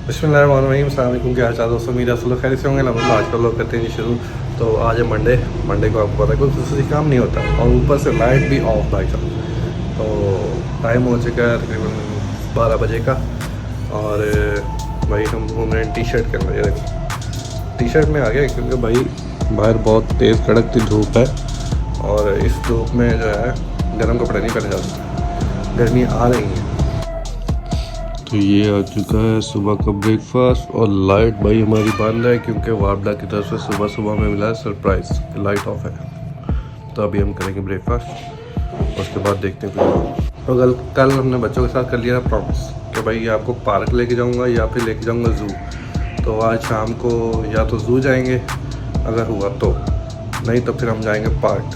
बिस्मिल्लाहिर्रहमानिर्रहीम, अस्सलाम वालेकुम। क्या हाल चाल दोस्तों, मेरा सब लोग खैर से होंगे। हम आज का लोग करते हैं शुरू। तो आज है मंडे को आपको पता है कुछ दूसरी काम नहीं होता और ऊपर से लाइट भी ऑफ भाई साहब। तो टाइम हो चुका है तकरीबन 12 बजे का और भाई हम घूम रहे हैं टी शर्ट के अंदर। ये देखो टी शर्ट में आ गया क्योंकि भाई बाहर बहुत तेज़ कड़कती धूप है और इस धूप में जो है गर्म कपड़े नहीं पहने जा सकते, गर्मी आ रही है। तो ये आ चुका है सुबह का ब्रेकफास्ट और लाइट भाई हमारी बंद है क्योंकि वापडा की तरफ से सुबह में मिला है सरप्राइज़, लाइट ऑफ है। तो अभी हम करेंगे ब्रेकफास्ट, उसके बाद देखते हैं कुछ। और कल हमने बच्चों के साथ कर लिया था प्रॉमिस कि भाई आपको पार्क लेके जाऊंगा या फिर लेके जाऊंगा ज़ू। तो आज शाम को या तो ज़ू जाएंगे अगर हुआ तो, नहीं तो फिर हम जाएंगे पार्क।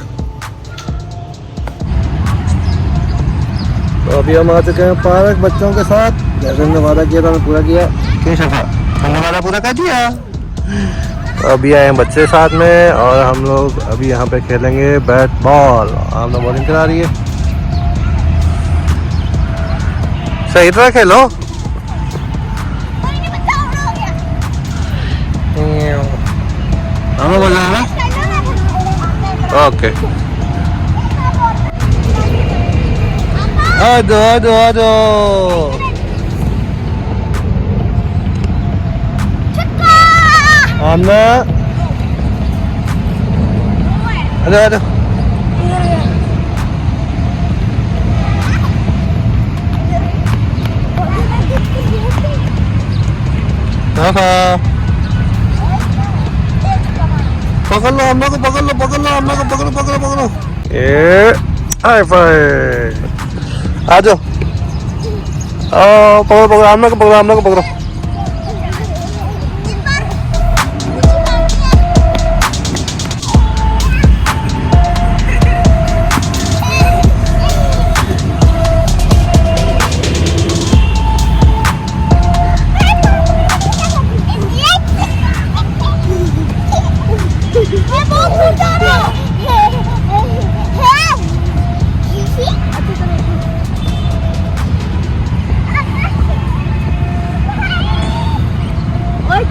तो अभी हम आ चुके हैं पार्क बच्चों के साथ। जैसे हमने वादा किया था हमने पूरा किया। क्यों शफा, हमने वादा पूरा कर दिया। तो अभी आए हैं बच्चे साथ में और हम लोग अभी यहाँ पे खेलेंगे बैट बॉल। हमने बॉलिंग करा रही है, सही तरह खेलो। हमें बोलना है ना, ओके। आ दो आमना, आ दो पकड़ लो अम्मा को, पकड़ लो अम्मा को, पकड़ो। ए हाई फाइव, आ जाओ। पकड़ो अम्मा को पकड़ो।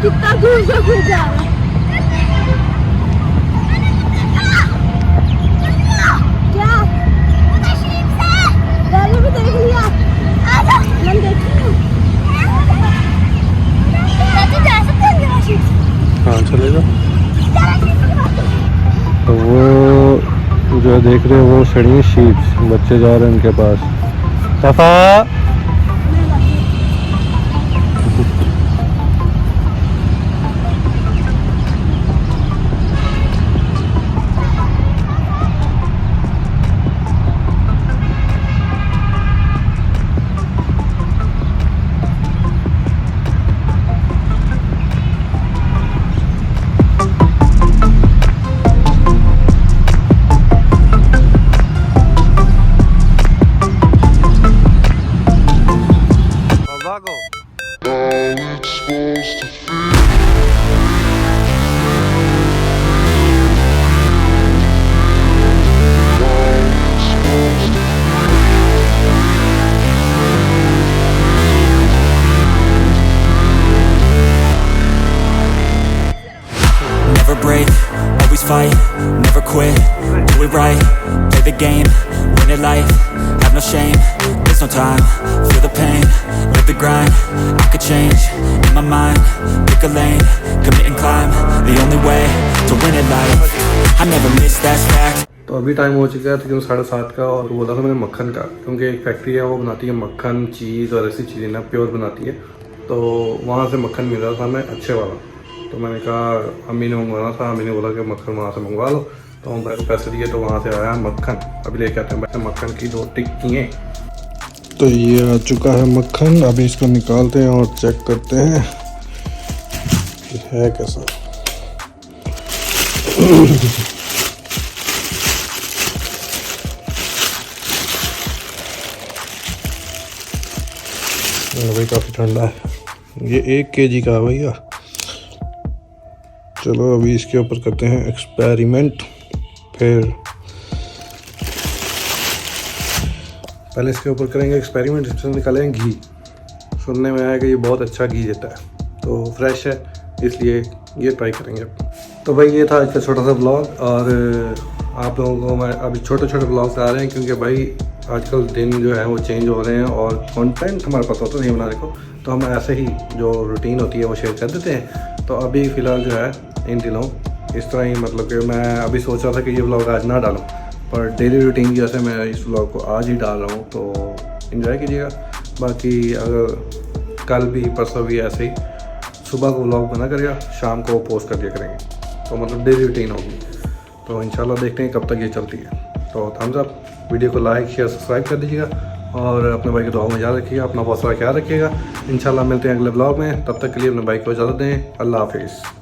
कितना दूर से खुल जा रहा है। क्या मैंने भी देख लिया, मैंने देखी हूँ। हाँ चलेगा। तो वो जो देख रहे हो वो सड़ी शीप्स, बच्चे जा रहे हैं उनके पास। सफा fight, never quit, do it right, play the game, win it life, have no shame, there's no time, feel the pain, live the grind, I could change, in my mind, pick a lane, commit and climb, the only way to win it life, I never miss that fact. तो अभी time हो चुका है तकरीबन 7:30 का और बोला था मैंने मक्खन का, क्योंकि एक फैक्ट्री है वो बनाती है मक्खन, चीज़ और ऐसी चीज़ें ना प्योर बनाती है। तो वहाँ से मक्खन मिल रहा था हमें अच्छे वाला। तो मैंने कहा अम्मी ने मंगवाना था, अम्मी ने बोला कि मक्खन वहाँ से मंगवा लो। तो हम पैसे दिए तो वहाँ से आया मक्खन। अभी लेके आते हैं मक्खन की 2 टिक्कियाँ। तो ये आ चुका है मक्खन, अभी इसको निकालते हैं और चेक करते हैं कि है कैसा। भाई काफ़ी ठंडा है, ये 1 kg का है भैया। चलो अभी इसके ऊपर करते हैं एक्सपेरिमेंट। फिर पहले इसके ऊपर करेंगे एक्सपेरिमेंट, इसमें निकालेंगे घी। सुनने में आया कि ये बहुत अच्छा घी देता है, तो फ्रेश है, इसलिए ये ट्राई करेंगे। तो भाई ये था आज का छोटा सा ब्लॉग, और आप लोगों को मैं अभी छोटे छोटे ब्लॉग्स आ रहे हैं क्योंकि भाई आजकल दिन जो है वो चेंज हो रहे हैं और कंटेंट हमारे पास होता नहीं बनाने को, तो हम ऐसे ही जो रूटीन होती है वो शेयर कर देते हैं। तो अभी फ़िलहाल जो है इन दिनों इस तरह ही, मतलब कि मैं अभी सोच रहा था कि ये ब्लॉग आज ना डालूं, पर डेली रूटीन की वजह से मैं इस ब्लॉग को आज ही डाल रहा हूँ, तो इन्जॉय कीजिएगा। बाकी अगर कल भी परसों भी ऐसे ही सुबह को व्लॉग बना करेगा, शाम को पोस्ट कर दिया करेंगे, तो मतलब डेली रूटीन होगी। तो इंशाल्लाह देखते हैं कब तक ये चलती है। तो थम्स अप, वीडियो को लाइक शेयर सब्सक्राइब कर दीजिएगा और अपने भाई की दुआ में याद रखिएगा, अपना बहुत सारा ख्याल रखिएगा। इंशाल्लाह मिलते हैं अगले ब्लॉग में, तब तक के लिए अपने भाई को इजाज़त दें। अल्लाह हाफिज़।